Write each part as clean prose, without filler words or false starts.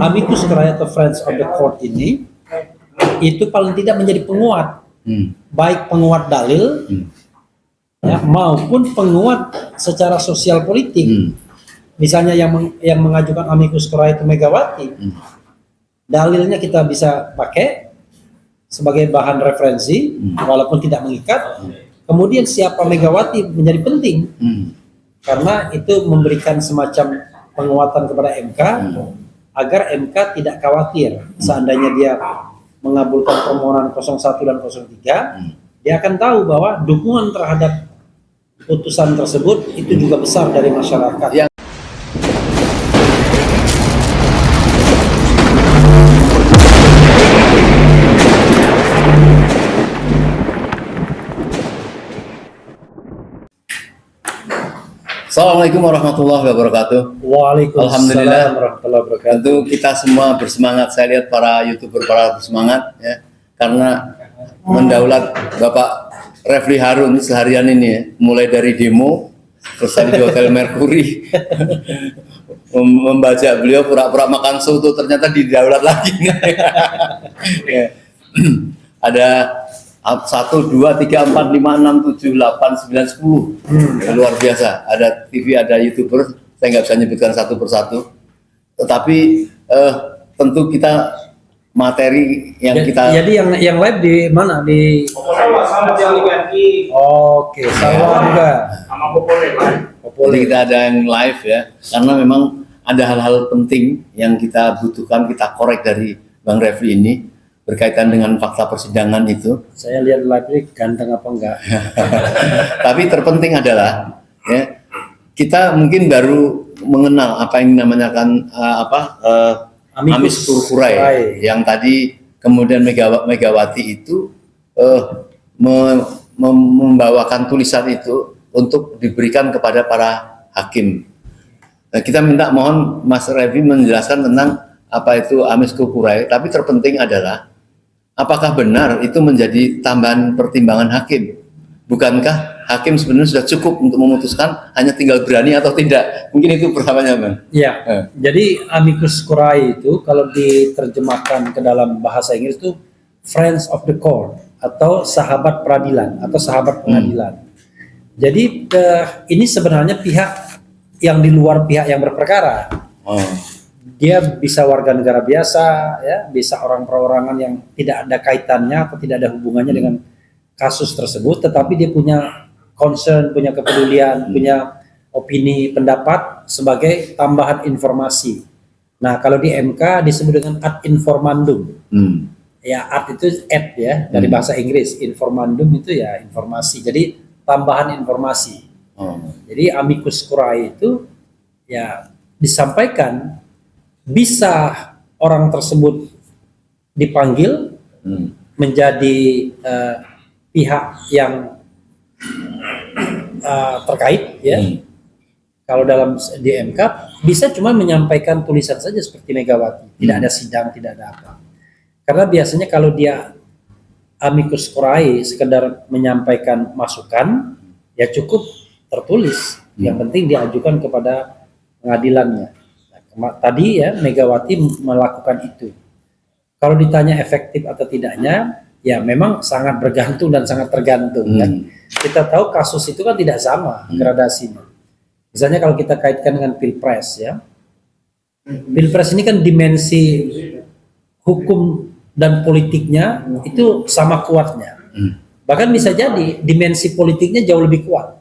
amicus curiae atau friends of the court ini itu paling tidak menjadi penguat, baik penguat dalil ya, maupun penguat secara sosial politik. Misalnya yang mengajukan amicus curiae itu Megawati, dalilnya kita bisa pakai sebagai bahan referensi walaupun tidak mengikat. Kemudian siapa Megawati menjadi penting karena itu memberikan semacam penguatan kepada MK agar MK tidak khawatir seandainya dia mengabulkan permohonan 01 dan 03, dia akan tahu bahwa dukungan terhadap putusan tersebut itu juga besar dari masyarakat. Assalamualaikum warahmatullahi wabarakatuh. Waalaikumsalam Alhamdulillah. warahmatullahi wabarakatuh. Tentu kita semua bersemangat. Saya lihat para YouTuber para bersemangat ya, karena mendaulat Bapak Refli Harun seharian ini ya, mulai dari demo selesai di Hotel Mercury membaca beliau pura-pura makan soto ternyata didaulat lagi. Ya. Ada 1, 2, 3, 4, 5, 6, 7, 8, 9, 10 luar biasa. Ada TV, ada YouTuber, saya nggak bisa nyebutkan satu persatu. Tetapi tentu kita materi yang kita... Jadi yang live di mana? Di Oke, sama juga. Jadi kita ada yang live ya, karena memang ada hal-hal penting yang kita butuhkan, kita korek dari Bang Refli ini berkaitan dengan fakta persidangan itu. Saya lihat live ini ganteng apa enggak? Tapi terpenting adalah ya, kita mungkin baru mengenal apa yang namanya kan amicus curiae yang tadi kemudian Megawati itu membawakan tulisan itu untuk diberikan kepada para hakim. Nah, kita minta mohon Mas Refli menjelaskan tentang apa itu amicus curiae, tapi terpenting adalah apakah benar itu menjadi tambahan pertimbangan hakim? Bukankah hakim sebenarnya sudah cukup untuk memutuskan, hanya tinggal berani atau tidak? Mungkin itu pertamanya, Bang. Iya. Jadi amicus curiae itu kalau diterjemahkan ke dalam bahasa Inggris itu friends of the court atau sahabat peradilan atau sahabat pengadilan. Jadi ini sebenarnya pihak yang di luar pihak yang berperkara. Dia bisa warga negara biasa, ya, bisa orang perorangan yang tidak ada kaitannya atau tidak ada hubungannya dengan kasus tersebut, tetapi dia punya concern, punya kepedulian, punya opini, pendapat sebagai tambahan informasi. Nah, kalau di MK disebut dengan ad informandum. Ya, ad itu ad ya, dari bahasa Inggris. Informandum itu ya informasi. Jadi tambahan informasi. Jadi amicus curiae itu ya disampaikan. Bisa orang tersebut dipanggil menjadi pihak yang terkait, ya. Kalau dalam di MK bisa cuma menyampaikan tulisan saja seperti Megawati, tidak ada sidang, tidak ada apa. Karena biasanya kalau dia amicus curiae sekedar menyampaikan masukan, ya cukup tertulis. Yang penting diajukan kepada pengadilannya. Tadi ya Megawati melakukan itu. Kalau ditanya efektif atau tidaknya, ya memang sangat bergantung dan sangat tergantung. Kan? Kita tahu kasus itu kan tidak sama gradasinya. Misalnya kalau kita kaitkan dengan pilpres, ya, pilpres ini kan dimensi hukum dan politiknya itu sama kuatnya. Bahkan bisa jadi dimensi politiknya jauh lebih kuat.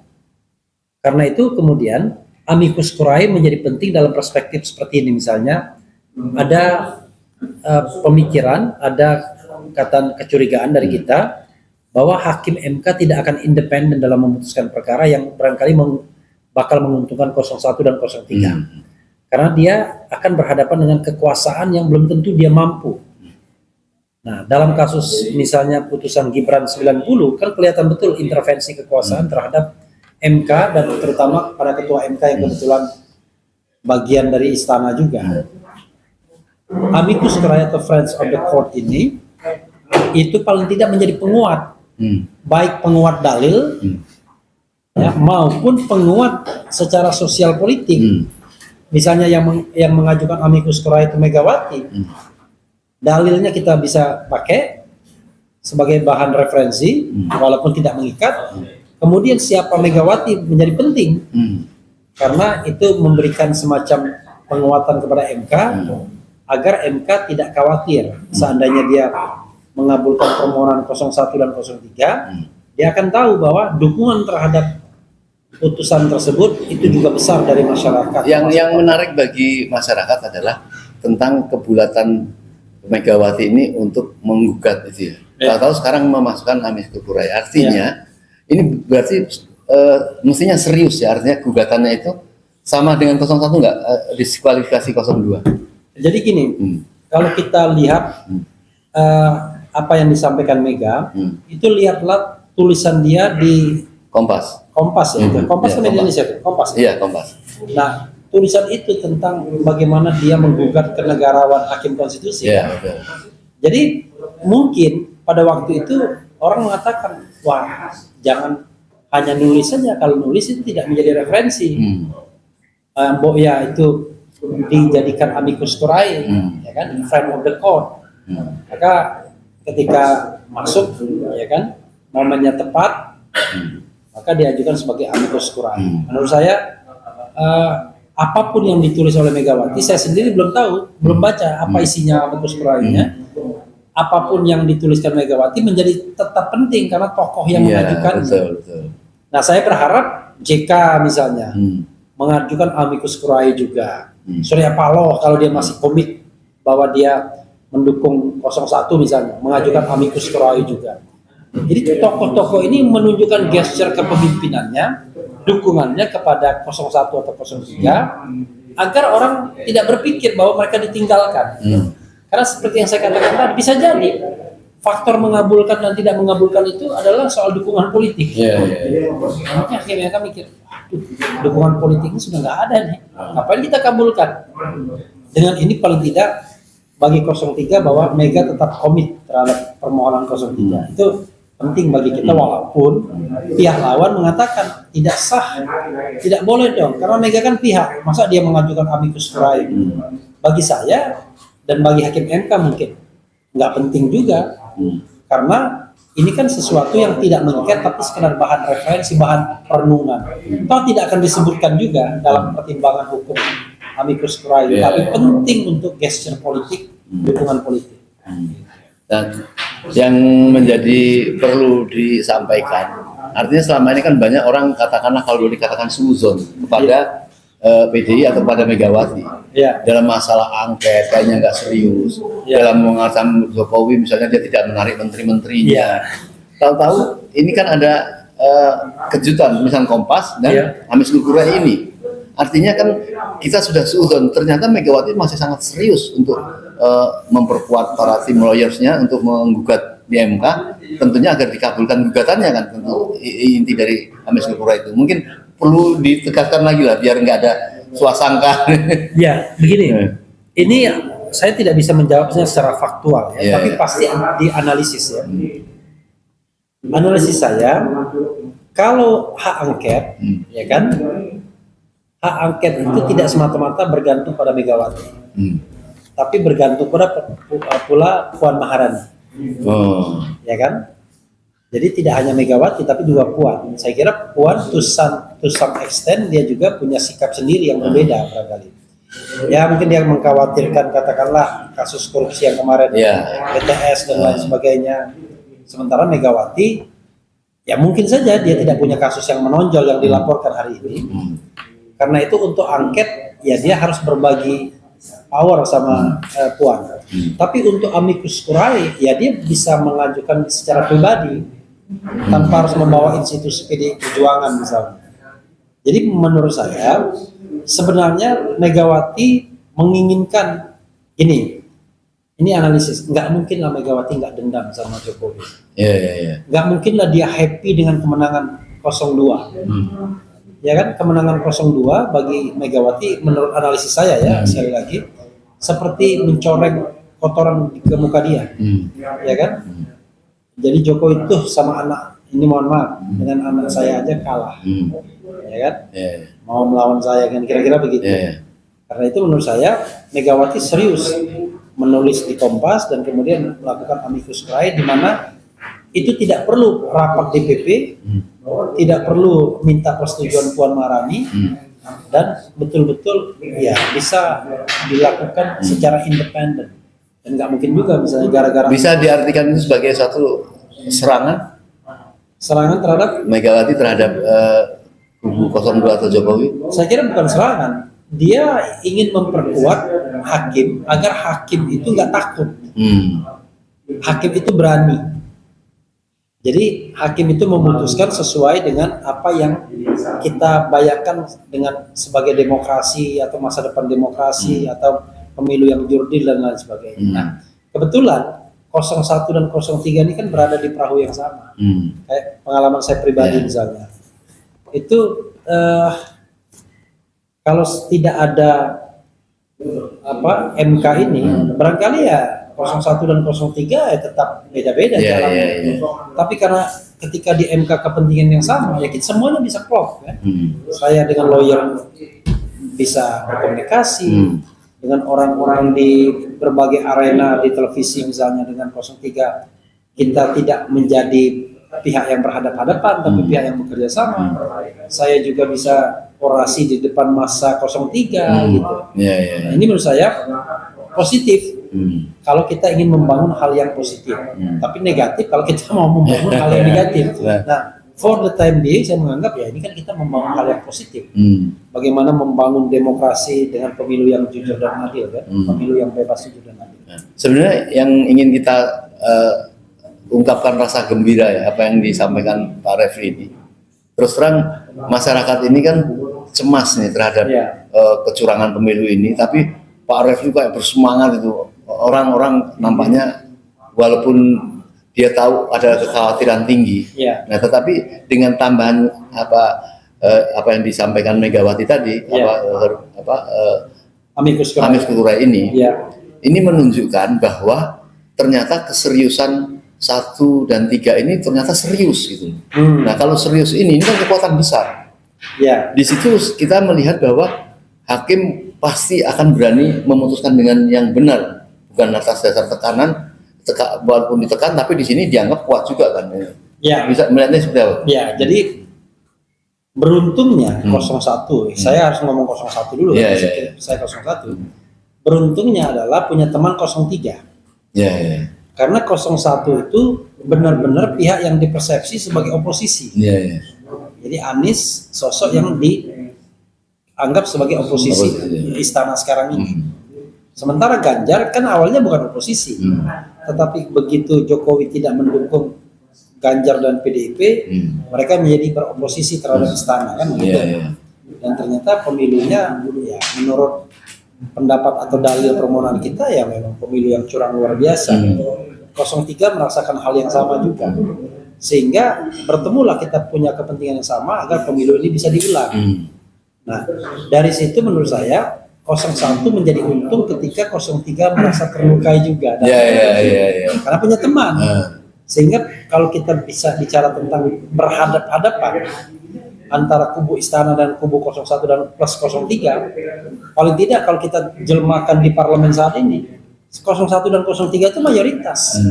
Karena itu kemudian amicus curiae menjadi penting dalam perspektif seperti ini. Misalnya ada pemikiran, ada kecurigaan dari kita bahwa hakim MK tidak akan independen dalam memutuskan perkara yang barangkali bakal menguntungkan 01 dan 03. Karena dia akan berhadapan dengan kekuasaan yang belum tentu dia mampu. Nah, dalam kasus misalnya putusan Gibran 90 kan kelihatan betul intervensi kekuasaan terhadap MK dan terutama pada ketua MK yang kebetulan bagian dari istana juga. Amicus curiae atau friends of the court ini itu paling tidak menjadi penguat, baik penguat dalil ya, maupun penguat secara sosial politik. misalnya yang mengajukan amicus curiae itu Megawati, dalilnya kita bisa pakai sebagai bahan referensi, walaupun tidak mengikat. Kemudian siapa Megawati menjadi penting, karena itu memberikan semacam penguatan kepada MK, agar MK tidak khawatir seandainya dia mengabulkan permohonan 01 dan 03, dia akan tahu bahwa dukungan terhadap putusan tersebut itu juga besar dari masyarakat. Yang menarik bagi masyarakat adalah tentang kebulatan Megawati ini untuk menggugat itu ya. Tahu-tahu sekarang memasukkan amicus curiae. Artinya ini berarti mestinya serius ya, artinya gugatannya itu sama dengan 01 nggak diskualifikasi 02. Jadi gini, kalau kita lihat apa yang disampaikan Mega, itu lihatlah tulisan dia di Kompas ya, Kompas kan media Indonesia, Kompas. Iya, Kompas. Nah, tulisan itu tentang bagaimana dia menggugat kenegarawan hakim konstitusi. Iya, betul. Jadi mungkin pada waktu itu orang mengatakan, wah, jangan hanya nulis saja, kalau nulis itu tidak menjadi referensi. Ya itu dijadikan amicus curiae, ya kan, friend of the court. Maka ketika masuk, ya kan, momennya tepat, maka diajukan sebagai amicus curiae. Menurut saya apapun yang ditulis oleh Megawati, saya sendiri belum tahu, belum baca apa isinya amicus curiae-nya. Apapun yang dituliskan Megawati menjadi tetap penting karena tokoh yang mengajukan. Betul. Nah, saya berharap JK misalnya mengajukan amicus curiae juga. Surya Paloh kalau dia masih komit bahwa dia mendukung 01 misalnya, mengajukan amicus curiae juga. Jadi tokoh-tokoh ini menunjukkan gesture kepemimpinannya, dukungannya kepada 01 atau 03, agar orang tidak berpikir bahwa mereka ditinggalkan. Karena seperti yang saya katakan tadi, bisa jadi faktor mengabulkan dan tidak mengabulkan itu adalah soal dukungan politik. Makanya akhirnya mereka mikir, dukungan politiknya sudah nggak ada nih, ngapain kita kabulkan? Dengan ini paling tidak bagi 03 bahwa Mega tetap komit terhadap permohonan 03. Itu penting bagi kita, walaupun pihak lawan mengatakan tidak sah, tidak boleh dong, karena Mega kan pihak, masa dia mengajukan amicus curiae. Bagi saya dan bagi hakim MK mungkin nggak penting juga, karena ini kan sesuatu yang tidak mengikat tapi sekedar bahan referensi, bahan perenungan. Toh tidak akan disebutkan juga dalam pertimbangan hukum amicus curiae, tapi penting untuk gesture politik, dukungan politik. Dan yang menjadi perlu disampaikan, artinya selama ini kan banyak orang katakanlah kalau boleh dikatakan suzon kepada PDI atau pada Megawati dalam masalah angket, kayaknya nggak serius. Dalam mengatakan Jokowi misalnya dia tidak menarik menteri-menterinya. Tahu-tahu ini kan ada kejutan, misalnya Kompas dan amicus curiae ini. Artinya kan kita sudah suzon, ternyata Megawati masih sangat serius untuk memperkuat para tim lawyersnya untuk menggugat di MK, tentunya agar dikabulkan gugatannya kan, tentu inti dari amicus curiae itu. Mungkin perlu ditegaskan lagi lah biar nggak ada suasangka. Ya, begini. Ini saya tidak bisa menjawabnya secara faktual ya, tapi pasti dianalisis ya. Analisis saya, kalau hak angket, ya kan, hak angket itu tidak semata-mata bergantung pada Megawati, tapi bergantung pada pula Puan Maharani, ya kan. Jadi tidak hanya Megawati tapi juga Puan. Saya kira Puan to some extent dia juga punya sikap sendiri yang berbeda barangkali. Ya mungkin dia mengkhawatirkan katakanlah kasus korupsi yang kemarin, BTS dan lain sebagainya. Sementara Megawati ya mungkin saja dia tidak punya kasus yang menonjol yang dilaporkan hari ini. Karena itu untuk angket ya dia harus berbagi power sama Puan. Tapi untuk amicus curiae ya dia bisa mengajukan secara pribadi tanpa harus membawa institusi PDI Perjuangan misalnya. Jadi menurut saya sebenarnya Megawati menginginkan ini analisis, nggak mungkin lah Megawati nggak dendam sama Jokowi. Nggak mungkin lah dia happy dengan kemenangan 02. Ya kan, kemenangan 02 bagi Megawati menurut analisis saya ya, sekali lagi seperti mencoreng kotoran ke muka dia. Ya kan? Jadi Jokowi itu sama anak, ini mohon maaf, dengan anak saya aja kalah. Ya kan? Mau melawan saya kan, kira-kira begitu. Karena itu menurut saya Megawati serius menulis di Kompas dan kemudian melakukan amicus curiae di mana itu tidak perlu rapat DPP, tidak perlu minta persetujuan Puan Maharani, dan betul-betul ya bisa dilakukan secara independen. Dan nggak mungkin juga misalnya gara-gara Bisa diartikan itu sebagai satu serangan terhadap, Megawati terhadap kubu 02 atau Jokowi. saya kira bukan serangan. Dia ingin memperkuat hakim agar hakim itu nggak takut. Hakim itu berani. Jadi hakim itu memutuskan sesuai dengan apa yang kita bayangkan dengan sebagai demokrasi atau masa depan demokrasi atau pemilu yang jurdil dan lain sebagainya. Nah, kebetulan 01 dan 03 ini kan berada di perahu yang sama. Kayak pengalaman saya pribadi misalnya. Itu kalau tidak ada MK ini, barangkali ya 01 dan 03 ya tetap beda-beda jalannya. Tapi karena ketika di MK kepentingan yang sama, ya kita semuanya bisa klop kan. Saya dengan lawyer bisa berkomunikasi dengan orang-orang di berbagai arena di televisi misalnya dengan 03 kita tidak menjadi pihak yang berhadapan-hadapan tapi pihak yang bekerja sama. Saya juga bisa orasi di depan masa 03 gitu. Nah, ini menurut saya positif kalau kita ingin membangun hal yang positif. Tapi negatif kalau kita mau membangun hal yang negatif. Nah, for the time being saya menganggap ya ini kan kita membangun hal yang positif. Bagaimana membangun demokrasi dengan pemilu yang jujur dan adil kan? Pemilu yang bebas, jujur dan adil. Sebenarnya yang ingin kita ungkapkan rasa gembira ya apa yang disampaikan Pak Refli ini. Terus terang masyarakat ini kan cemas nih terhadap kecurangan pemilu ini, tapi Pak Refli kayak bersemangat itu. Orang-orang nampaknya walaupun dia tahu ada kekhawatiran tinggi, nah tetapi dengan tambahan apa yang disampaikan Megawati tadi, amicus curiae ini menunjukkan bahwa ternyata keseriusan 1 dan 3 ini ternyata serius gitu. Nah kalau serius ini kan kekuatan besar. Di situ kita melihat bahwa hakim pasti akan berani memutuskan dengan yang benar, bukan atas dasar tekanan, walaupun ditekan tapi di sini dianggap kuat juga kan. Bisa melihatnya seperti apa? Jadi beruntungnya 01, saya harus ngomong 01 dulu saya 01. Beruntungnya adalah punya teman 03. Karena 01 itu benar-benar pihak yang dipersepsi sebagai oposisi. Jadi Anies sosok yang dianggap sebagai oposisi istana sekarang ini. Sementara Ganjar kan awalnya bukan oposisi, tetapi begitu Jokowi tidak mendukung Ganjar dan PDIP, mereka menjadi beroposisi terhadap istana kan begitu. Dan ternyata pemilunya ya menurut pendapat atau dalil permohonan kita ya memang pemilu yang curang luar biasa. 03 merasakan hal yang sama juga, sehingga bertemulah kita punya kepentingan yang sama agar pemilu ini bisa diulang. Nah dari situ menurut saya 01 menjadi untung ketika 03 merasa terlukai juga karena punya teman. Sehingga kalau kita bisa bicara tentang berhadap-hadapan antara kubu istana dan kubu 01 dan plus 03, paling tidak kalau kita jelmakan di parlemen saat ini 01 dan 03 itu mayoritas,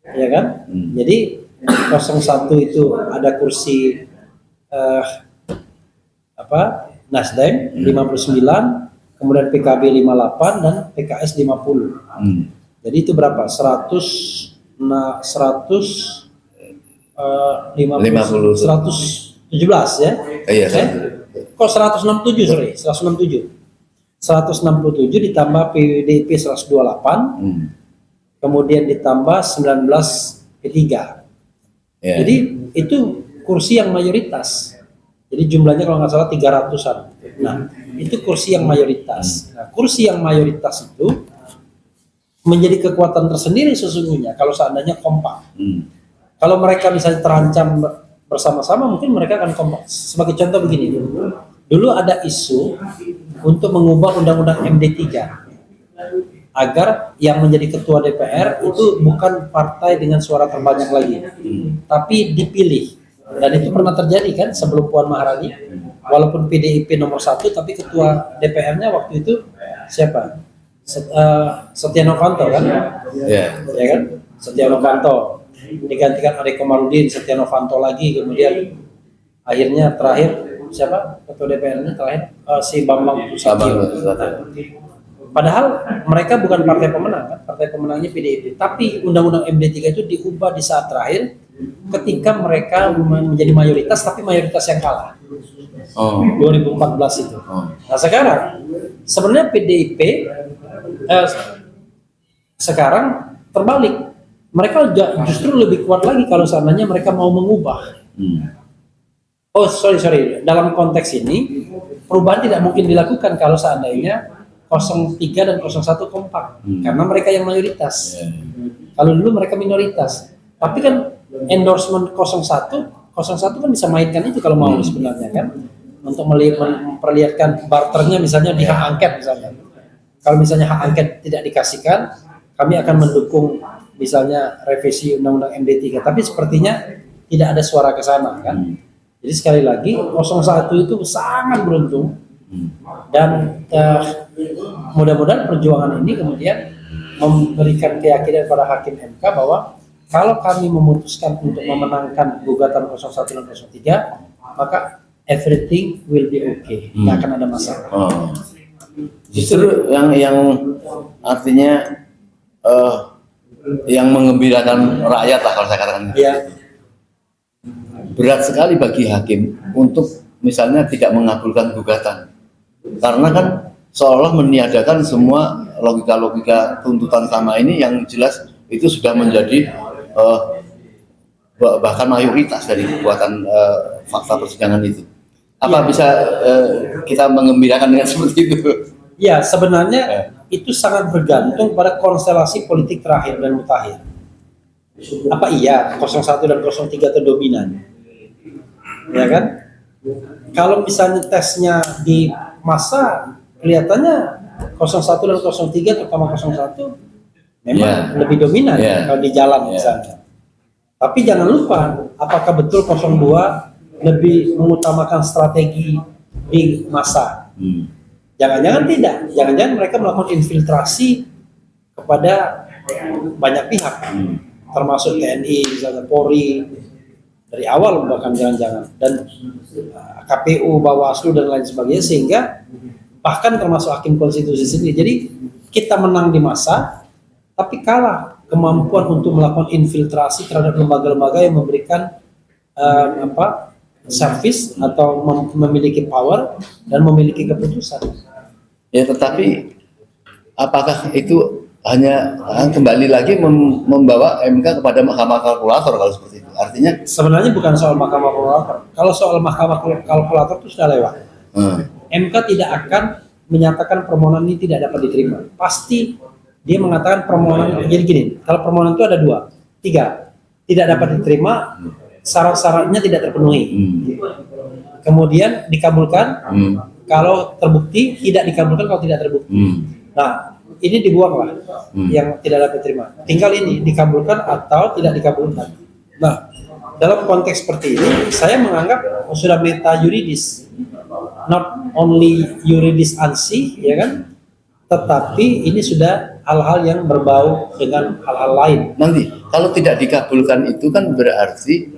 ya kan? Jadi 01 itu ada kursi Nasdem 59, kemudian PKB 58 dan PKS 50. Jadi itu berapa? 117 ya? Kok 167 sorry, 167 ditambah PDIP 128, kemudian ditambah 19 P3. Jadi itu kursi yang mayoritas. Jadi jumlahnya kalau nggak salah 300-an. Nah, itu kursi yang mayoritas. Nah, kursi yang mayoritas itu menjadi kekuatan tersendiri sesungguhnya kalau seandainya kompak. Kalau mereka misalnya terancam bersama-sama, mungkin mereka akan kompak. Sebagai contoh begini, dulu ada isu untuk mengubah undang-undang MD3 agar yang menjadi ketua DPR itu bukan partai dengan suara terbanyak lagi, tapi dipilih Dan itu pernah terjadi kan sebelum Puan Maharani, walaupun PDIP nomor 1, tapi ketua DPR-nya waktu itu siapa? Setia Novanto kan? Ya. Ya kan? Setia Novanto digantikan Ade Komarudin, Setia Novanto lagi, kemudian akhirnya terakhir siapa ketua DPR-nya terakhir si Bambang Susatyo. Padahal mereka bukan partai pemenang kan? Partai pemenangnya PDIP, tapi undang-undang MD3 itu diubah di saat terakhir ketika mereka menjadi mayoritas, tapi mayoritas yang kalah. 2014 itu. Nah sekarang sebenarnya PDIP sekarang terbalik. Mereka justru lebih kuat lagi kalau seandainya mereka mau mengubah. Oh sorry, dalam konteks ini perubahan tidak mungkin dilakukan kalau seandainya 03 dan 01 kompak, karena mereka yang mayoritas. Kalau dulu mereka minoritas. Tapi kan endorsement 01 kan bisa mainkan itu kalau mau sebenarnya kan, untuk memperlihatkan barternya misalnya di hak angket misalnya. Kalau misalnya hak angket tidak dikasihkan, kami akan mendukung misalnya revisi undang-undang MD3. Tapi sepertinya tidak ada suara ke sana kan. Jadi sekali lagi 01 itu sangat beruntung, dan mudah-mudahan perjuangan ini kemudian memberikan keyakinan pada hakim MK bahwa kalau kami memutuskan untuk memenangkan gugatan 01 dan 03, maka everything will be okay, nggak akan ada masalah. Justru yang artinya yang mengembirakan rakyat lah kalau saya katakan. Ya. Berat sekali bagi hakim untuk misalnya tidak mengabulkan gugatan, karena kan seolah meniadakan semua logika-logika tuntutan sama ini yang jelas itu sudah menjadi bahkan mayoritas dari kekuatan fakta persidangan itu. Apa bisa kita mengembirakan dengan seperti itu? Ya sebenarnya itu sangat bergantung pada konstelasi politik terakhir dan mutakhir. Apa iya 01 dan 03 itu dominan? Ya kan? Kalau misalnya tesnya di masa kelihatannya 01 dan 03 terutama 01 memang lebih dominan kalau di jalan misalnya. Tapi jangan lupa apakah betul 02 lebih mengutamakan strategi di masa. Jangan-jangan tidak. Jangan-jangan mereka melakukan infiltrasi kepada banyak pihak, termasuk TNI, misalnya Polri, dari awal bahkan jangan-jangan, dan KPU, Bawaslu dan lain sebagainya, sehingga bahkan termasuk hakim konstitusi sendiri. Jadi kita menang di masa, tapi kalah kemampuan untuk melakukan infiltrasi terhadap lembaga-lembaga yang memberikan service atau memiliki power dan memiliki keputusan. Ya, tetapi apakah itu hanya kembali lagi membawa MK kepada mahkamah kalkulator kalau seperti itu? Artinya sebenarnya bukan soal mahkamah kalkulator. Kalau soal mahkamah kalkulator itu sudah lewat. MK tidak akan menyatakan permohonan ini tidak dapat diterima. Pasti dia mengatakan permohonan, jadi gini, kalau permohonan itu ada 3, tidak dapat diterima, syarat-syaratnya tidak terpenuhi, kemudian dikabulkan, kalau terbukti, tidak dikabulkan kalau tidak terbukti. Nah, ini dibuanglah yang tidak dapat diterima. Tinggal ini dikabulkan atau tidak dikabulkan. Nah, dalam konteks seperti ini, saya menganggap sudah meta yuridis, not only yuridis ansih, ya kan? Tetapi ini sudah hal-hal yang berbau dengan hal-hal lain. Nanti kalau tidak dikabulkan itu kan berarti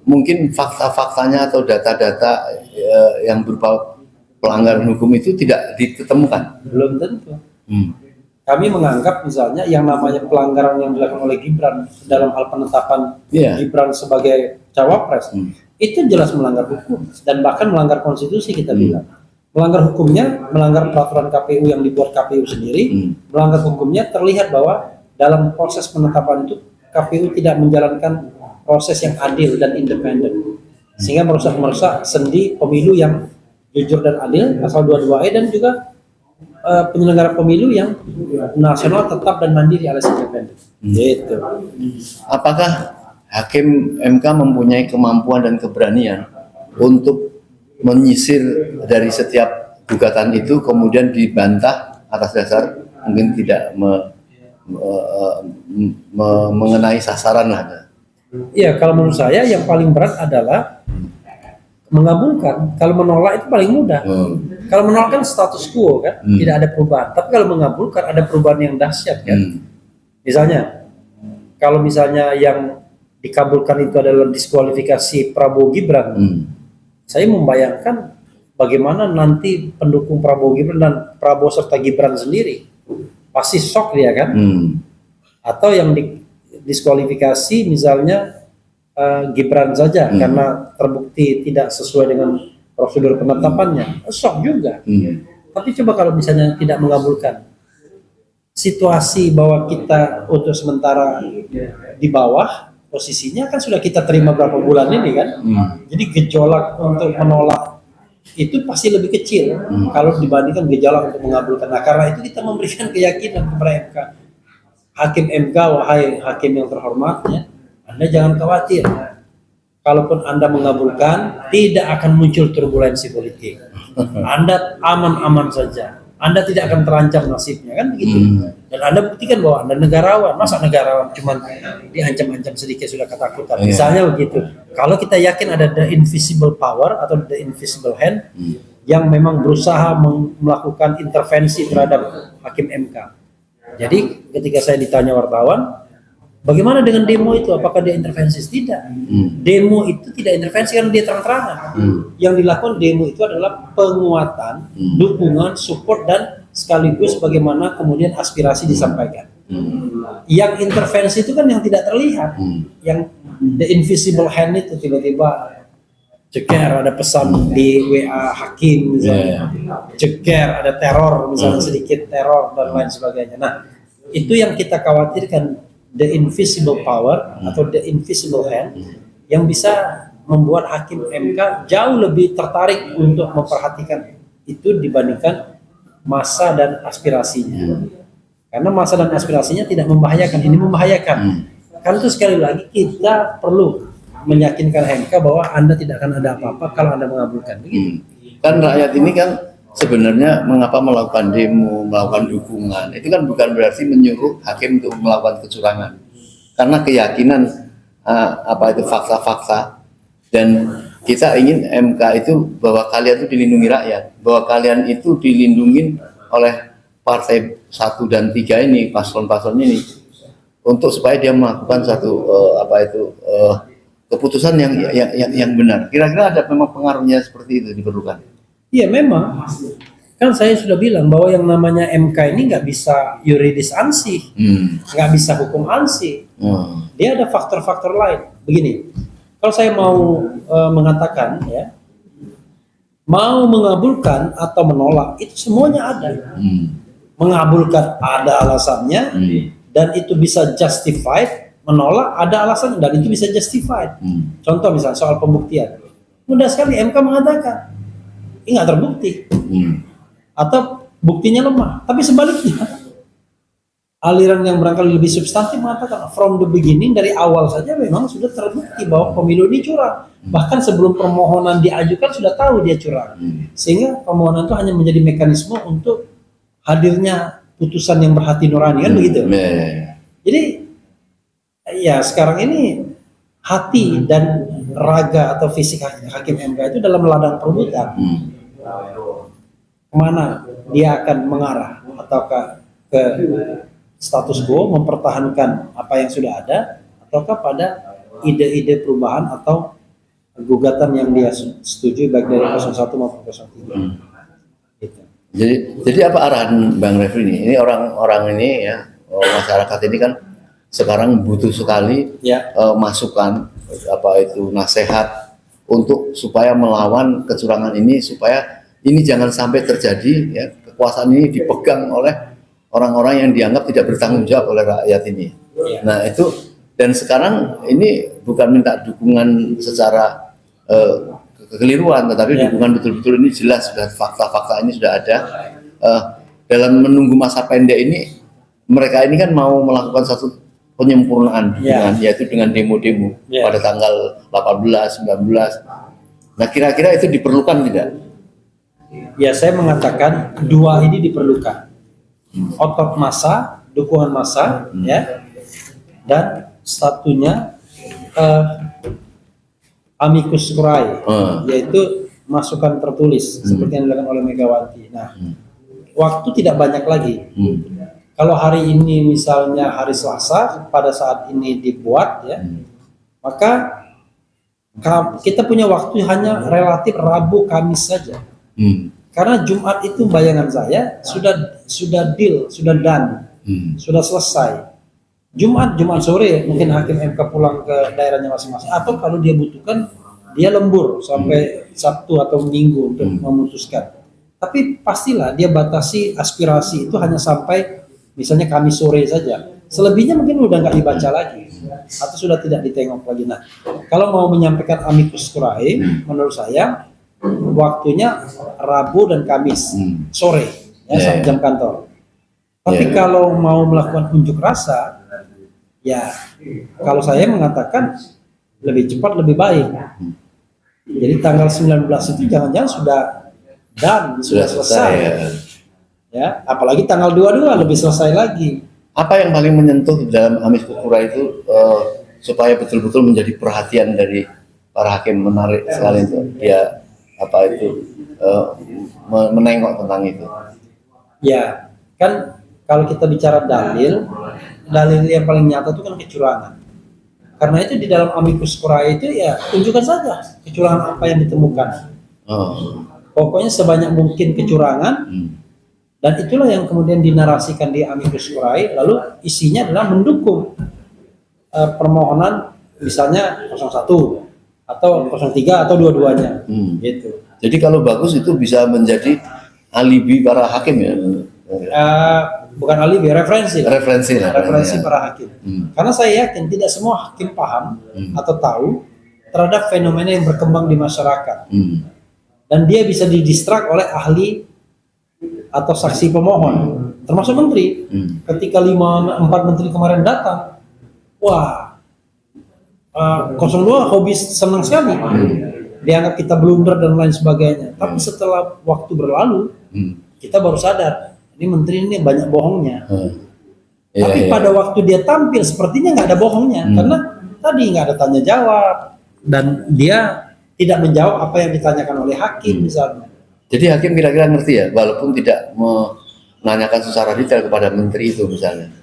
mungkin fakta-faktanya atau data-data yang berupa pelanggaran hukum itu tidak ditemukan. Belum tentu. Kami menganggap misalnya yang namanya pelanggaran yang dilakukan oleh Gibran dalam hal penetapan Gibran sebagai cawapres itu jelas melanggar hukum dan bahkan melanggar konstitusi, kita bilang. Melanggar hukumnya, melanggar peraturan KPU yang dibuat KPU sendiri, melanggar hukumnya terlihat bahwa dalam proses penetapan itu KPU tidak menjalankan proses yang adil dan independen, sehingga merusak sendi pemilu yang jujur dan adil pasal 22E, dan juga penyelenggara pemilu yang nasional, tetap dan mandiri alias independen. Gitu. Apakah hakim MK mempunyai kemampuan dan keberanian untuk menyisir dari setiap gugatan itu kemudian dibantah atas dasar mungkin tidak mengenai sasaran lah? Iya, kalau menurut saya yang paling berat adalah mengabulkan. Kalau menolak itu paling mudah. Kalau menolak kan status quo kan, tidak ada perubahan. Tapi kalau mengabulkan ada perubahan yang dahsyat kan. Misalnya, kalau misalnya yang dikabulkan itu adalah diskualifikasi Prabowo Gibran, saya membayangkan bagaimana nanti pendukung Prabowo Gibran dan Prabowo serta Gibran sendiri pasti shock dia kan. Atau yang diskualifikasi misalnya Gibran saja karena terbukti tidak sesuai dengan prosedur penetapannya, shock juga. Tapi coba kalau misalnya tidak mengabulkan, situasi bahwa kita untuk sementara di bawah posisinya kan sudah kita terima berapa bulan ini kan, jadi gejolak untuk menolak itu pasti lebih kecil kalau dibandingkan gejolak untuk mengabulkan. Nah karena itu kita memberikan keyakinan kepada MK. Hakim MK, wahai hakim yang terhormat, ya, Anda jangan khawatir. Kalaupun Anda mengabulkan, tidak akan muncul turbulensi politik. Anda aman-aman saja. Anda tidak akan terancam nasibnya, kan begitu. Dan Anda buktikan bahwa Anda negarawan. Masa negarawan cuma diancam-ancam sedikit sudah ketakutan. Misalnya begitu. Kalau kita yakin ada the invisible power atau the invisible hand yang memang berusaha melakukan intervensi terhadap hakim MK. Jadi ketika saya ditanya wartawan, bagaimana dengan demo itu? Apakah dia intervensi? Tidak. Demo itu tidak intervensi karena dia terang-terangan. Yang dilakukan demo itu adalah penguatan, dukungan, support, dan sekaligus bagaimana kemudian aspirasi disampaikan. Yang intervensi itu kan yang tidak terlihat. Yang the invisible hand itu tiba-tiba ceker ada pesan di WA hakim misalnya, ceker ada teror misalnya sedikit teror dan lain sebagainya. Nah itu yang kita khawatirkan, the invisible power atau the invisible hand yang bisa membuat hakim MK jauh lebih tertarik untuk memperhatikan itu dibandingkan massa dan aspirasinya. Karena massa dan aspirasinya tidak membahayakan, ini membahayakan. Karena itu sekali lagi kita perlu meyakinkan MK bahwa Anda tidak akan ada apa-apa kalau Anda mengabulkan. Begitu. Kan rakyat ini kan sebenarnya mengapa melakukan demo, melakukan dukungan, itu kan bukan berarti menyuruh hakim untuk melakukan kecurangan. Karena keyakinan apa itu fakta-fakta, dan kita ingin MK itu bahwa kalian itu dilindungi rakyat, bahwa kalian itu dilindungi oleh partai 1 dan 3 ini, paslon-paslon ini, untuk supaya dia melakukan satu keputusan yang benar. Kira-kira ada memang pengaruhnya seperti itu diperlukan? Iya memang. Kan saya sudah bilang bahwa yang namanya MK ini nggak bisa yuridis ansih, nggak bisa hukum ansih. Dia ada faktor-faktor lain. Begini, kalau saya mau mengatakan ya, mau mengabulkan atau menolak itu semuanya ada. Mengabulkan ada alasannya dan itu bisa justified. Menolak ada alasan dan itu bisa justified. Contoh misalnya soal pembuktian, mudah sekali MK mengatakan ini nggak terbukti atau buktinya lemah. Tapi sebaliknya aliran yang barangkali lebih substantif mengatakan from the beginning, dari awal saja memang sudah terbukti bahwa pemilu ini curang. Bahkan sebelum permohonan diajukan sudah tahu dia curang. Sehingga permohonan itu hanya menjadi mekanisme untuk hadirnya putusan yang berhati nurani, kan begitu. Jadi ya sekarang ini hati dan raga atau fisik hakim MK itu dalam ladang perebutan. Kemana dia akan mengarah? Ataukah ke status quo, mempertahankan apa yang sudah ada, ataukah pada ide-ide perubahan atau gugatan yang dia setujui baik dari 01 maupun 03. Gitu. Jadi apa arahan Bang Refli ini? Ini orang-orang ini ya, masyarakat ini kan sekarang butuh sekali masukan, apa itu nasihat untuk supaya melawan kecurangan ini, supaya ini jangan sampai terjadi ya, kekuasaan ini dipegang oleh orang-orang yang dianggap tidak bertanggung jawab oleh rakyat ini. Nah itu, dan sekarang ini bukan minta dukungan secara kekeliruan, tetapi dukungan betul-betul ini jelas, sudah fakta-fakta ini sudah ada. Dalam menunggu masa pendek ini, mereka ini kan mau melakukan satu penyempurnaan dukungan, yaitu dengan demo-demo pada tanggal 18, 19. Nah kira-kira itu diperlukan tidak? Ya saya mengatakan dua ini diperlukan. Otot massa, dukungan massa, ya, dan satunya eh, amicus curiae, Hmm. yaitu masukan tertulis seperti yang dilakukan oleh Megawati. Nah, waktu tidak banyak lagi. Hmm. Kalau hari ini misalnya hari Selasa pada saat ini dibuat ya, maka kita punya waktu hanya relatif Rabu Kamis saja. Hmm. Karena Jumat itu bayangan saya sudah deal, sudah done, sudah selesai. Jumat sore mungkin hakim MK pulang ke daerahnya masing-masing, atau kalau dia butuhkan dia lembur sampai Sabtu atau Minggu untuk memutuskan. Tapi pastilah dia batasi aspirasi itu hanya sampai misalnya Kamis sore saja. Selebihnya mungkin udah nggak dibaca lagi atau sudah tidak ditengok lagi. Nah, kalau mau menyampaikan amicus curiae, menurut saya waktunya Rabu dan Kamis sore ya, saat jam kantor. Tapi kalau mau melakukan unjuk rasa, ya kalau saya mengatakan lebih cepat lebih baik. Jadi tanggal 19 itu jangan-jangan sudah sudah selesai. Ya, apalagi tanggal 22 lebih selesai lagi. Apa yang paling menyentuh dalam amicus curiae itu supaya betul-betul menjadi perhatian dari para hakim, menarik sekali itu dia menengok tentang itu. Ya, kan kalau kita bicara dalil yang paling nyata itu kan kecurangan. Karena itu di dalam amicus curiae itu ya tunjukkan saja kecurangan apa yang ditemukan. Pokoknya sebanyak mungkin kecurangan. Dan itulah yang kemudian dinarasikan di amicus curiae, lalu isinya adalah mendukung permohonan misalnya 01 atau 03 atau dua-duanya. Gitu. Jadi kalau bagus itu bisa menjadi alibi para hakim ya. Bukan alibi, referensi ya. para hakim. Karena saya yakin tidak semua hakim paham atau tahu terhadap fenomena yang berkembang di masyarakat. Dan dia bisa didistrak oleh ahli atau saksi pemohon, termasuk menteri. Ketika 4 menteri kemarin datang, wah, 02 hobi senang sekali, dianggap kita blunder dan lain sebagainya. Tapi setelah waktu berlalu, kita baru sadar, ini menteri ini banyak bohongnya. Tapi pada waktu dia tampil, sepertinya nggak ada bohongnya, karena tadi nggak ada tanya jawab, dan dia tidak menjawab apa yang ditanyakan oleh hakim misalnya. Jadi hakim kira-kira ngerti ya, walaupun tidak menanyakan secara detail kepada menteri itu misalnya.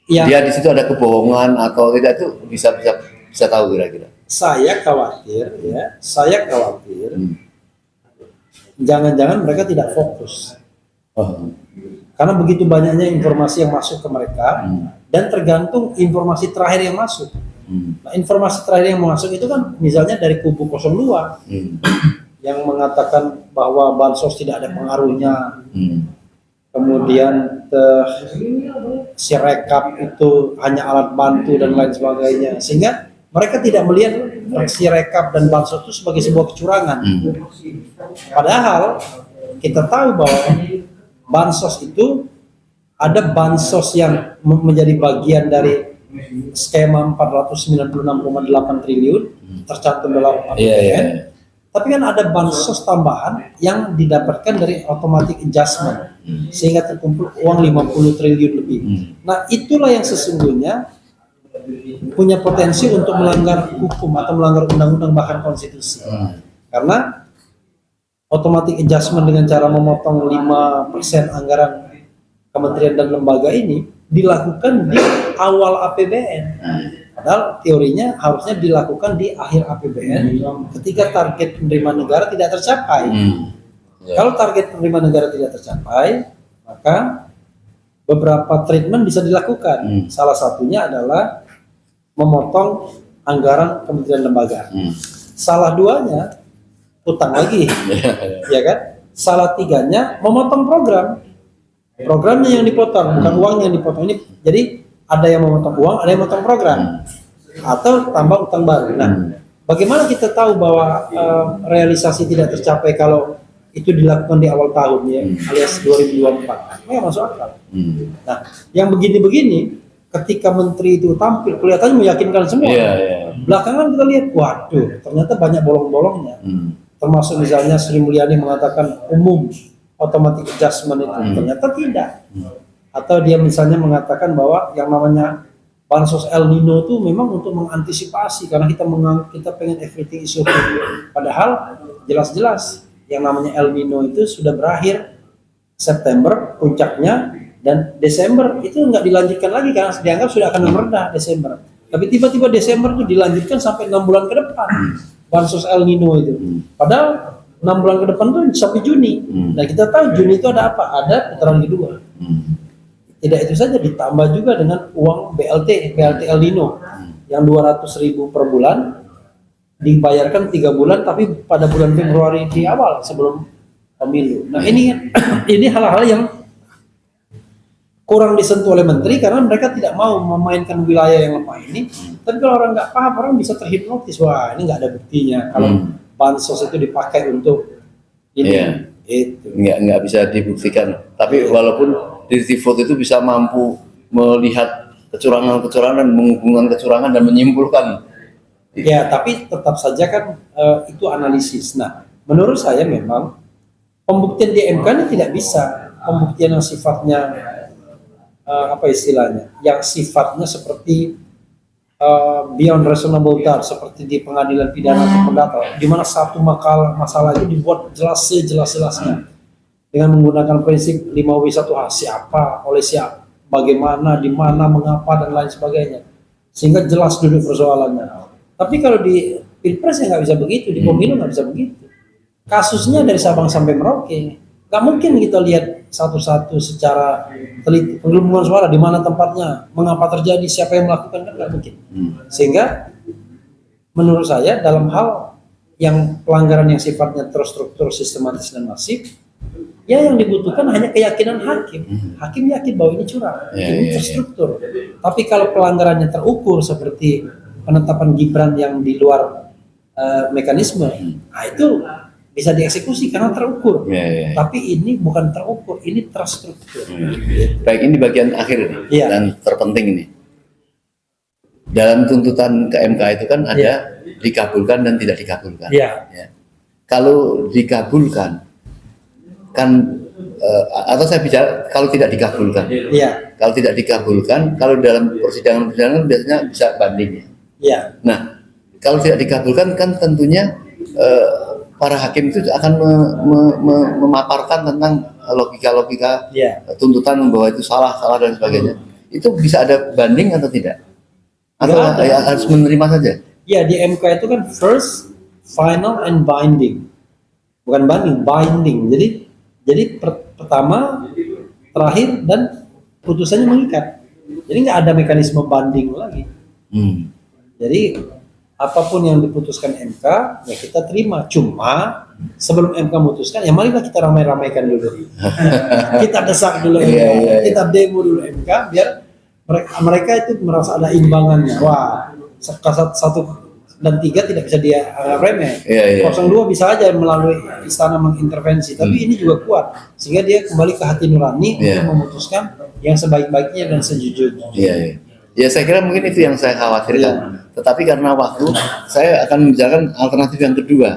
Ya. Dia di situ ada kebohongan atau tidak, itu bisa tahu kira-kira. Saya khawatir jangan-jangan mereka tidak fokus. Karena begitu banyaknya informasi yang masuk ke mereka dan tergantung informasi terakhir yang masuk. Nah, informasi terakhir yang masuk itu kan misalnya dari kubu 02. Yang mengatakan bahwa bansos tidak ada pengaruhnya, kemudian Sirekap itu hanya alat bantu dan lain sebagainya, sehingga mereka tidak melihat Sirekap dan bansos itu sebagai sebuah kecurangan. Padahal kita tahu bahwa bansos itu ada bansos yang menjadi bagian dari skema 496,8 triliun tercantum dalam APBN. Tapi kan ada bansos tambahan yang didapatkan dari automatic adjustment sehingga terkumpul uang 50 triliun lebih. Nah, itulah yang sesungguhnya punya potensi untuk melanggar hukum atau melanggar undang-undang bahkan konstitusi. Karena automatic adjustment dengan cara memotong 5% anggaran kementerian dan lembaga ini dilakukan di awal APBN. Padahal teorinya harusnya dilakukan di akhir APBN ketika target penerimaan negara tidak tercapai. Kalau target penerimaan negara tidak tercapai, maka beberapa treatment bisa dilakukan. Salah satunya adalah memotong anggaran kementerian lembaga. Salah duanya utang lagi, ya kan? Salah tiganya memotong programnya yang dipotong, bukan uang yang dipotong. Ini jadi ada yang memotong uang, ada yang memotong program, atau tambah utang baru. Nah, bagaimana kita tahu bahwa realisasi tidak tercapai kalau itu dilakukan di awal tahun ya, alias 2024? Nggak masuk akal. Nah, yang begini-begini, ketika menteri itu tampil, kelihatannya meyakinkan semua. Belakangan kita lihat, waduh, ternyata banyak bolong-bolongnya. Termasuk misalnya Sri Mulyani mengatakan umum automatic adjustment itu, ternyata tidak. Atau dia misalnya mengatakan bahwa yang namanya bansos El Nino itu memang untuk mengantisipasi karena kita pengen everything is okay. Padahal jelas-jelas yang namanya El Nino itu sudah berakhir September puncaknya, dan Desember itu nggak dilanjutkan lagi karena dianggap sudah akan meredah Desember. Tapi tiba-tiba Desember itu dilanjutkan sampai 6 bulan ke depan bansos El Nino itu. Padahal 6 bulan ke depan tuh sampai Juni. Nah kita tahu Juni itu ada apa? Ada putaran kedua. Tidak itu saja, ditambah juga dengan uang BLT El Nino yang 200.000 per bulan dibayarkan 3 bulan, tapi pada bulan Februari di awal sebelum pemilu. Nah ini hal-hal yang kurang disentuh oleh menteri karena mereka tidak mau memainkan wilayah yang lemah ini. Tapi kalau orang nggak paham, orang bisa terhipnotis. Wah, ini nggak ada buktinya kalau bansos itu dipakai untuk ini. Itu nggak bisa dibuktikan. Tapi walaupun Dirty Vote itu bisa mampu melihat kecurangan-kecurangan, menghubungkan kecurangan dan menyimpulkan. Ya, tapi tetap saja kan itu analisis. Nah, menurut saya memang pembuktian di MK ini tidak bisa pembuktian yang sifatnya apa istilahnya, yang sifatnya seperti beyond reasonable doubt, seperti di pengadilan pidana atau perdata, di mana satu masalah itu dibuat jelas-jelasnya dengan menggunakan prinsip 5W1H, siapa, oleh siapa, bagaimana, di mana, mengapa, dan lain sebagainya, sehingga jelas duduk persoalannya. Tapi kalau di Pilpres ya nggak bisa begitu, di pemilu nggak bisa begitu. Kasusnya dari Sabang sampai Merauke, nggak mungkin kita lihat satu-satu secara teliti penggelembungan suara, di mana tempatnya, mengapa terjadi, siapa yang melakukan, kan nggak mungkin. Sehingga menurut saya dalam hal yang pelanggaran yang sifatnya terstruktur, sistematis dan masif, ya yang dibutuhkan hanya keyakinan hakim. Hakim yakin bahwa ini curang, ini terstruktur. Tapi kalau pelanggarannya terukur seperti penetapan Gibran yang di luar mekanisme, nah itu bisa dieksekusi karena terukur. Tapi ini bukan terukur, ini terstruktur. Baik, ini bagian akhir nih, dan terpenting ini. Dalam tuntutan ke MK itu kan ada dikabulkan dan tidak dikabulkan. Kalau dikabulkan, kan atau saya bicara kalau tidak dikabulkan. Kalau tidak dikabulkan, kalau dalam persidangan biasanya bisa banding. Nah, kalau tidak dikabulkan kan tentunya para hakim itu akan memaparkan tentang logika-logika tuntutan bahwa itu salah dan sebagainya. Itu bisa ada banding atau tidak? Atau harus menerima saja? Ya, di MK itu kan first, final, and binding. Bukan banding, binding. Jadi pertama, terakhir, dan putusannya mengikat. Jadi nggak ada mekanisme banding lagi. Jadi apapun yang diputuskan MK ya kita terima. Cuma sebelum MK memutuskan, ya marilah kita ramai-ramaikan dulu. Kita desak dulu MK, kita demo dulu MK biar mereka itu merasa ada imbangannya. Wah, 1 dan 3 tidak bisa dia remeh. 02 bisa aja melalui istana mengintervensi, tapi ini juga kuat sehingga dia kembali ke hati nurani untuk memutuskan yang sebaik-baiknya dan sejujurnya. Ya, saya kira mungkin itu yang saya khawatirkan. Tetapi karena waktu, saya akan membicarakan alternatif yang kedua.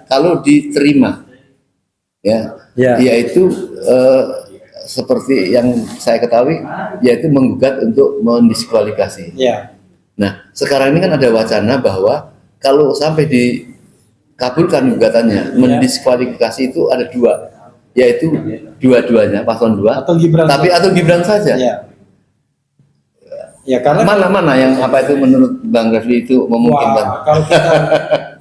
Kalau diterima, yaitu seperti yang saya ketahui, yaitu menggugat untuk mendiskualifikasi. Nah, sekarang ini kan ada wacana bahwa kalau sampai dikabulkan gugatannya, mendiskualifikasi itu ada 2, yaitu dua-duanya paslon 2 atau Gibran saja. Ya, karena mana yang apa itu menurut Bang Refli itu memungkinkan?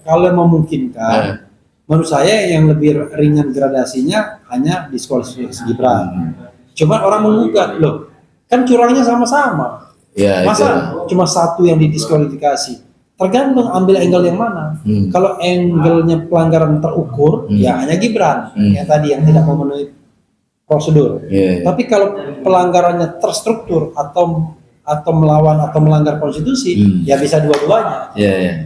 Kalau memungkinkan, menurut saya yang lebih ringan gradasinya hanya diskualifikasi Gibran. Cuma orang menggugat, loh, kan curangnya sama-sama. Masa cuma satu yang didiskualifikasi? Tergantung ambil angle yang mana. Kalau angle-nya pelanggaran terukur, ya hanya Gibran yang tadi yang tidak memenuhi prosedur. Tapi kalau pelanggarannya terstruktur atau melawan atau melanggar konstitusi, ya bisa dua-duanya.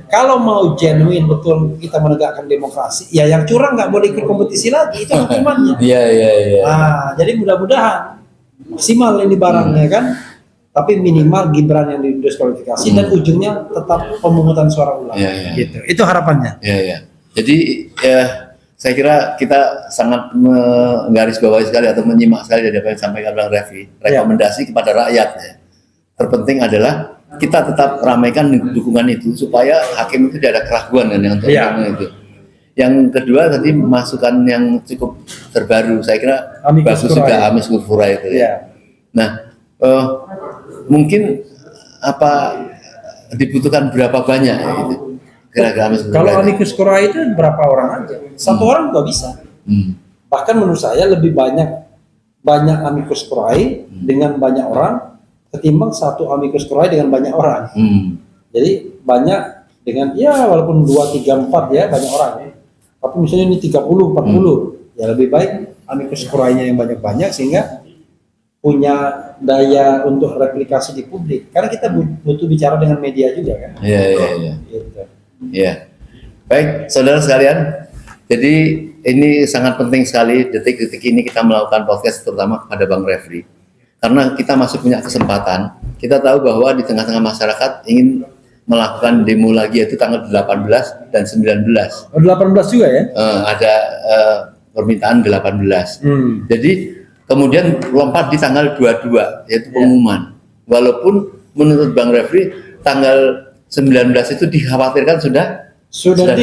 Kalau mau genuine betul kita menegakkan demokrasi, ya yang curang nggak boleh ikut kompetisi lagi, itu hukumannya. Nah, jadi mudah-mudahan maksimal ini barangnya kan, tapi minimal Gibran yang didiskualifikasi dan ujungnya tetap pemungutan suara ulang. Gitu. Itu harapannya. Jadi saya kira kita sangat menggarisbawahi sekali atau menyimak sekali dari apa yang disampaikan Bang Refli, rekomendasi kepada rakyat. terpenting adalah kita tetap ramaikan dukungan itu supaya hakim itu tidak ada keraguan kan yang itu. Yang kedua tadi masukan yang cukup terbaru, saya kira Amicus bagus curiae. juga amicus curiae itu ya. Nah, mungkin apa dibutuhkan berapa banyak gitu kira-kira amicus Kalau curiae? amicus curiae itu berapa orang aja? Satu orang nggak bisa. Bahkan menurut saya lebih banyak amicus curiae dengan banyak orang ketimbang satu amicus curiae dengan banyak orang. Jadi banyak dengan ya walaupun 2, 3, 4 ya banyak orang. Tapi misalnya ini 30, 40 ya lebih baik amicus curiae-nya yang banyak-banyak sehingga punya daya untuk replikasi di publik. Karena kita butuh bicara dengan media juga kan. Iya. Gitu. Ya, baik saudara sekalian. Jadi ini sangat penting sekali detik-detik ini kita melakukan podcast terutama kepada Bang Refli. Karena kita masih punya kesempatan. Kita tahu bahwa di tengah-tengah masyarakat ingin melakukan demo lagi yaitu tanggal 18 dan 19. Oh, 18 juga ya? Ada permintaan 18. Jadi kemudian lompat di tanggal 22 yaitu pengumuman. Walaupun menurut Bang Refli tanggal 19 itu dikhawatirkan sudah Sudah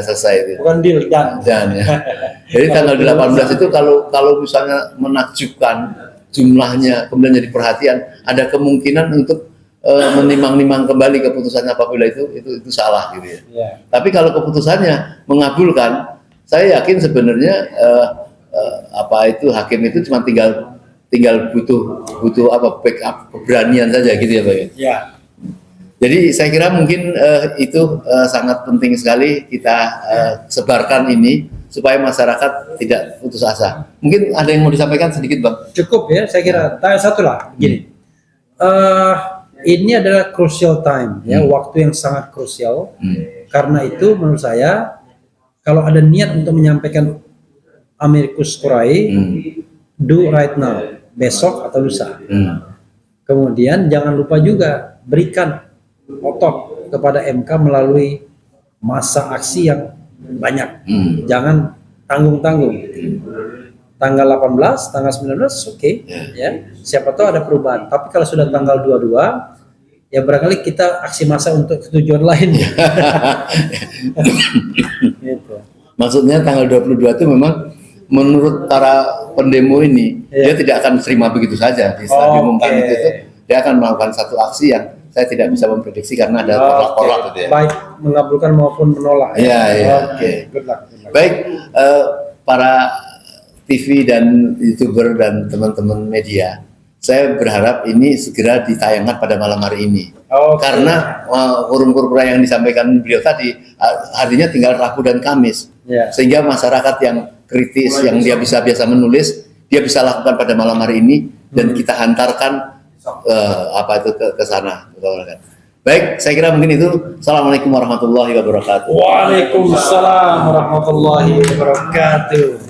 selesai itu. Bukan deal, dan Ya. Jadi tanggal 18 itu kalau misalnya menakjubkan jumlahnya kemudian jadi perhatian, ada kemungkinan untuk menimang-nimang kembali keputusannya apabila itu salah gitu ya. Tapi kalau keputusannya mengabulkan, saya yakin sebenarnya hakim itu cuma tinggal butuh apa backup keberanian saja gitu ya Pak ya. Jadi saya kira mungkin itu sangat penting sekali kita sebarkan ini supaya masyarakat tidak putus asa. Mungkin ada yang mau disampaikan sedikit Bang? Cukup ya, saya kira. Tanya satu lah, gini. Ini adalah crucial time, ya, waktu yang sangat krusial. Karena itu menurut saya, kalau ada niat untuk menyampaikan amicus curiae, do right now, besok atau lusa. Kemudian jangan lupa juga berikan otot kepada MK melalui masa aksi yang banyak. Jangan tanggung-tanggung. Tanggal 18, tanggal 19, oke. Ya. Siapa tahu ada perubahan. Tapi kalau sudah tanggal 22, ya barangkali kita aksi massa untuk tujuan lain. Gitu. Maksudnya tanggal 22 itu memang menurut para pendemo ini, dia tidak akan terima begitu saja. Di setelah diumumkan itu, dia akan melakukan satu aksi yang saya tidak bisa memprediksi karena ada tolak-tolak gitu ya. Baik mengabulkan maupun menolak. Oke. Good luck. Baik, para TV dan YouTuber dan teman-teman media, saya berharap ini segera ditayangkan pada malam hari ini. Karena forum corpora yang disampaikan beliau tadi, artinya tinggal Rabu dan Kamis. Sehingga masyarakat yang kritis, yang dia bisa biasa menulis, dia bisa lakukan pada malam hari ini dan kita hantarkan ke sana. Baik, saya kira mungkin itu. Assalamualaikum warahmatullahi wabarakatuh. Waalaikumsalam warahmatullahi wabarakatuh.